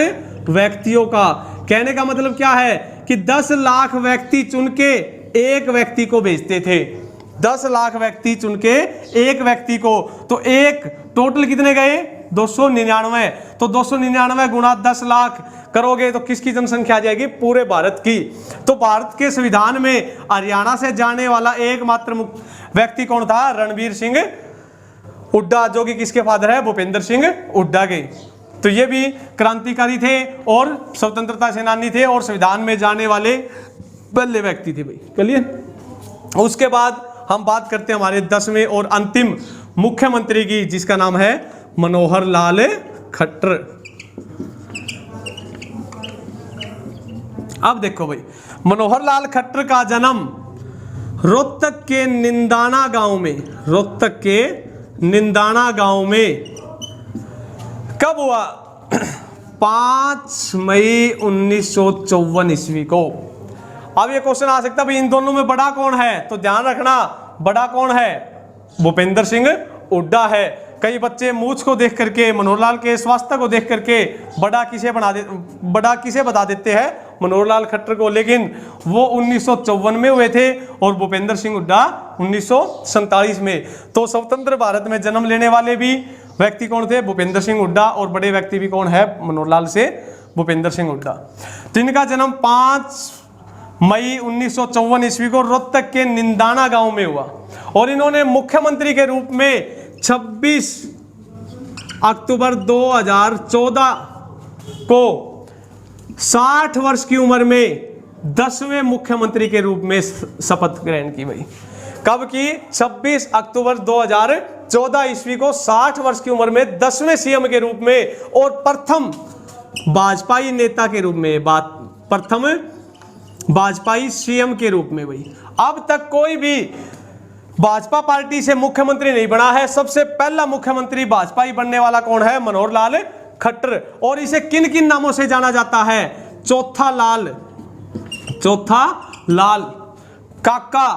व्यक्तियों का। कहने का मतलब क्या है कि 10 लाख व्यक्ति चुन के एक व्यक्ति को भेजते थे। 10 लाख व्यक्ति चुन के एक व्यक्ति को, तो एक टोटल कितने गए? 299। तो 299 गुणा 10 लाख करोगे तो किसकी जनसंख्या आ जाएगी? पूरे भारत की। तो भारत के संविधान में हरियाणा से जाने वाला एकमात्र व्यक्ति कौन था? रणबीर सिंह हुड्डा, जो कि किसके फादर है? भूपेंद्र सिंह हुड्डा के। तो ये भी क्रांतिकारी थे और स्वतंत्रता सेनानी थे और संविधान में जाने वाले पहले व्यक्ति थे भाई। क्लियर। उसके बाद हम बात करते हैं हमारे 10वें और अंतिम मुख्यमंत्री की, जिसका नाम है मनोहर लाल खट्टर। अब देखो भाई, मनोहर लाल खट्टर का जन्म रोहतक के निंदाना गांव में, रोहतक के निंदाना गांव में कब हुआ? 5 मई 1954 ईस्वी को। अब ये क्वेश्चन आ सकता है भाई इन दोनों में बड़ा कौन है? तो ध्यान रखना, बड़ा कौन है? भूपेंद्र सिंह हुड्डा है। कई बच्चे मूछ को देख करके, मनोहर लाल के स्वास्थ्य को देख करके बड़ा किसे बता देते हैं? मनोहर लाल खट्टर को। लेकिन वो 1954 में हुए थे और भूपेंद्र सिंह हुड्डा 1947 में। तो स्वतंत्र भारत में जन्म लेने वाले भी व्यक्ति कौन थे? भूपेंद्र सिंह हुड्डा। और बड़े व्यक्ति भी कौन है? मनोहर लाल से भूपेंद्र सिंह हुड्डा। तो इनका जन्म 5 मई 1954 ईस्वी को रोहतक के निंदाना गांव में हुआ और इन्होंने मुख्यमंत्री के रूप में 26 अक्टूबर 2014 को 60 वर्ष की उम्र में 10वें मुख्यमंत्री के रूप में शपथ ग्रहण की भाई। कब की? 26 अक्टूबर 2014 ईस्वी को 60 वर्ष की उम्र में 10वें सीएम के रूप में और प्रथम भाजपाई नेता के रूप में, प्रथम भाजपाई सीएम के रूप में भाई। अब तक कोई भी भाजपा पार्टी से मुख्यमंत्री नहीं बना है। सबसे पहला मुख्यमंत्री भाजपाई बनने वाला कौन है? मनोहर लाल खट्टर। और इसे किन किन नामों से जाना जाता है? चौथा लाल, चौथा लाल, काका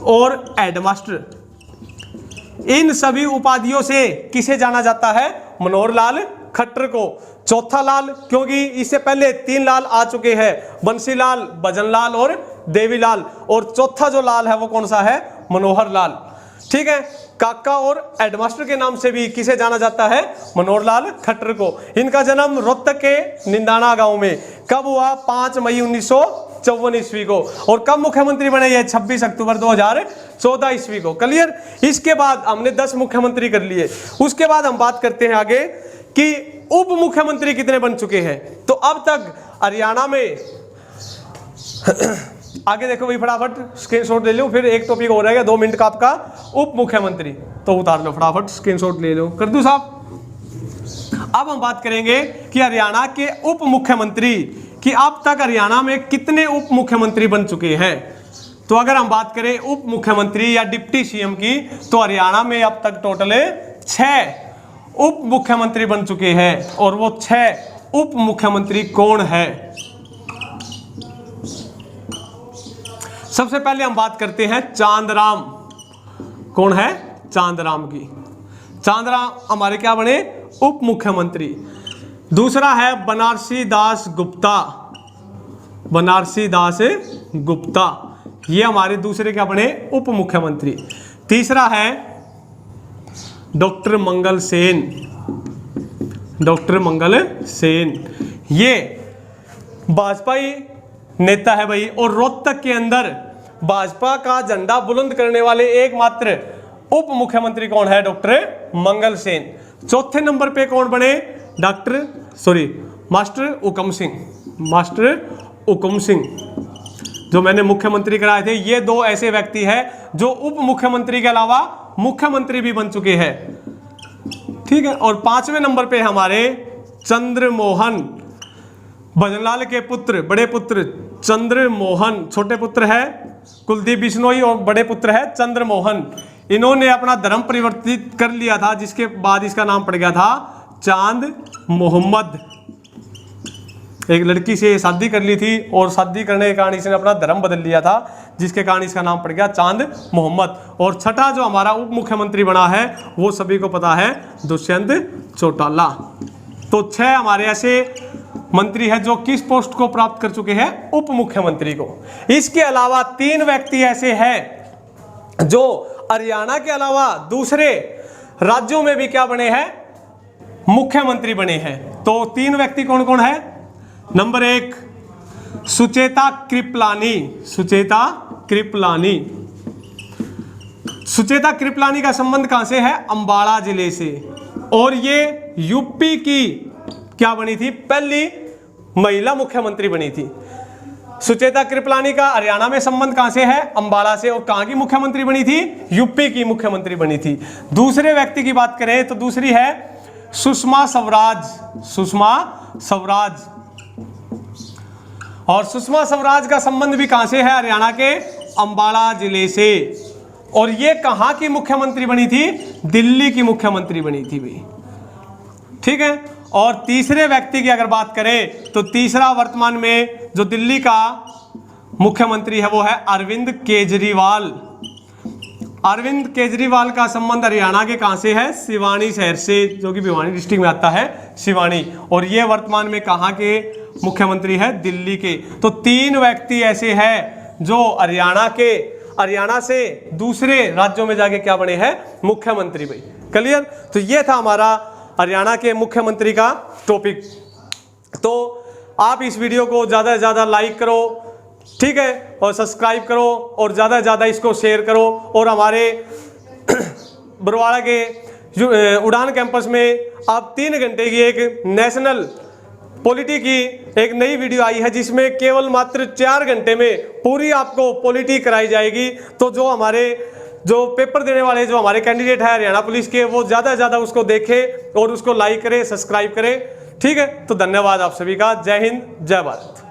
और हेडमास्टर। इन सभी उपाधियों से किसे जाना जाता है? मनोहर लाल खट्टर को। चौथा लाल क्योंकि इससे पहले 3 लाल आ चुके हैं, बंसीलाल, भजनलाल और देवीलाल। और चौथा जो लाल है वो कौन सा है? मनोहर लाल। ठीक है। काका और हेडमास्टर के नाम से भी किसे जाना जाता है? मनोहर लाल खट्टर को। इनका जन्म रोहतक के निंदाना गांव में कब हुआ? 5 मई 1954 ईस्वी को। और कब मुख्यमंत्री बने? ये 26 अक्टूबर 2014 ईस्वी को। क्लियर। इसके बाद हमने 10 मुख्यमंत्री कर लिए। उसके बाद हम बात करते हैं आगे कि उप मुख्यमंत्री कितने बन चुके हैं। तो अब तक हरियाणा में आगे देखो भाई, फटाफट स्क्रीनशॉट ले लो, फिर एक टॉपिक हो रहेगा 2 मिनट का आपका, उप मुख्यमंत्री। तो उतार लो फटाफट, स्क्रीनशॉट ले लो। कर दूं साहब? अब हम बात करेंगे कि हरियाणा के उप मुख्यमंत्री कि अब तक हरियाणा में कितने उप मुख्यमंत्री बन चुके हैं। तो अगर हम बात करें उप मुख्यमंत्री या डिप्टी सीएम की, तो हरियाणा में अब तक टोटल 6 उप मुख्यमंत्री बन चुके हैं। और वो 6 उप मुख्यमंत्री कौन है? सबसे पहले हम बात करते हैं चांदराम। कौन है? चांदराम की। चांदराम हमारे क्या बने? उप मुख्यमंत्री। दूसरा है बनारसी दास गुप्ता। बनारसी दास गुप्ता, ये हमारे दूसरे क्या बने? उप मुख्यमंत्री। तीसरा है डॉक्टर मंगल सेन। डॉक्टर मंगल सेन ये भाजपाई नेता है भाई। और रोहतक के अंदर भाजपा का झंडा बुलंद करने वाले एकमात्र उप मुख्यमंत्री कौन है? डॉक्टर मंगल सेन। चौथे नंबर पे कौन बने? मास्टर हुकुम सिंह। मास्टर हुकुम सिंह जो मैंने मुख्यमंत्री कराए थे। ये दो ऐसे व्यक्ति हैं जो उप मुख्यमंत्री के अलावा मुख्यमंत्री भी बन चुके हैं। ठीक है। और 5वें नंबर पे हमारे चंद्रमोहन, भजनलाल के पुत्र, बड़े पुत्र चंद्रमोहन, छोटे पुत्र है कुलदीप बिश्नोई और बड़े पुत्र है चंद्रमोहन। इन्होंने अपना धर्म परिवर्तित कर लिया था, जिसके बाद इसका नाम पड़ गया था चांद मोहम्मद। एक लड़की से शादी कर ली थी और शादी करने के कारण इसने अपना धर्म बदल लिया था, जिसके कारण इसका नाम पड़ गया चांद मोहम्मद। और छठा जो हमारा उप मुख्यमंत्री बना है वो सभी को पता है, दुष्यंत चौटाला। तो 6 हमारे ऐसे मंत्री हैं जो किस पोस्ट को प्राप्त कर चुके हैं? उप मुख्यमंत्री को। इसके अलावा 3 व्यक्ति ऐसे हैं जो हरियाणा के अलावा दूसरे राज्यों में भी क्या बने हैं? मुख्यमंत्री बने हैं। तो 3 व्यक्ति कौन कौन है? नंबर 1 सुचेता कृपलानी। सुचेता कृपलानी। सुचेता कृपलानी का संबंध कहां से है? अंबाला जिले से। और ये यूपी की क्या बनी थी? पहली महिला मुख्यमंत्री बनी थी। सुचेता कृपलानी का हरियाणा में संबंध कहां से है? अंबाला से। और कहां की मुख्यमंत्री बनी थी? यूपी की मुख्यमंत्री बनी थी। दूसरे व्यक्ति की बात करें तो दूसरी है सुषमा स्वराज। सुषमा स्वराज। और सुषमा स्वराज का संबंध भी कहां से है? हरियाणा के अंबाला जिले से। और ये कहां की मुख्यमंत्री बनी थी? दिल्ली की मुख्यमंत्री बनी थी भाई। ठीक है। और तीसरे व्यक्ति की अगर बात करें तो तीसरा वर्तमान में जो दिल्ली का मुख्यमंत्री है वो है अरविंद केजरीवाल। अरविंद केजरीवाल का संबंध हरियाणा के कहां से है? सिवानी शहर से, जो कि भिवानी डिस्ट्रिक्ट में आता है, सिवानी। और ये वर्तमान में कहां के मुख्यमंत्री है? दिल्ली के। तो 3 व्यक्ति ऐसे हैं जो हरियाणा से दूसरे राज्यों में जाके क्या बने हैं? मुख्यमंत्री भाई। क्लियर? तो ये था हमारा हरियाणा के मुख्यमंत्री का टॉपिक। तो आप इस वीडियो को ज़्यादा से ज़्यादा लाइक करो, ठीक है, और सब्सक्राइब करो और ज़्यादा से ज़्यादा इसको शेयर करो। और हमारे बरवाड़ा के उड़ान कैंपस में आप 3 घंटे की एक नेशनल पॉलिटी की एक नई वीडियो आई है, जिसमें केवल मात्र 4 घंटे में पूरी आपको पॉलिटी कराई जाएगी। तो जो पेपर देने वाले जो हमारे कैंडिडेट है हरियाणा पुलिस के, वो ज़्यादा से ज़्यादा उसको देखें और उसको लाइक करें, सब्सक्राइब करें। ठीक है। तो धन्यवाद आप सभी का। जय हिंद, जय भारत।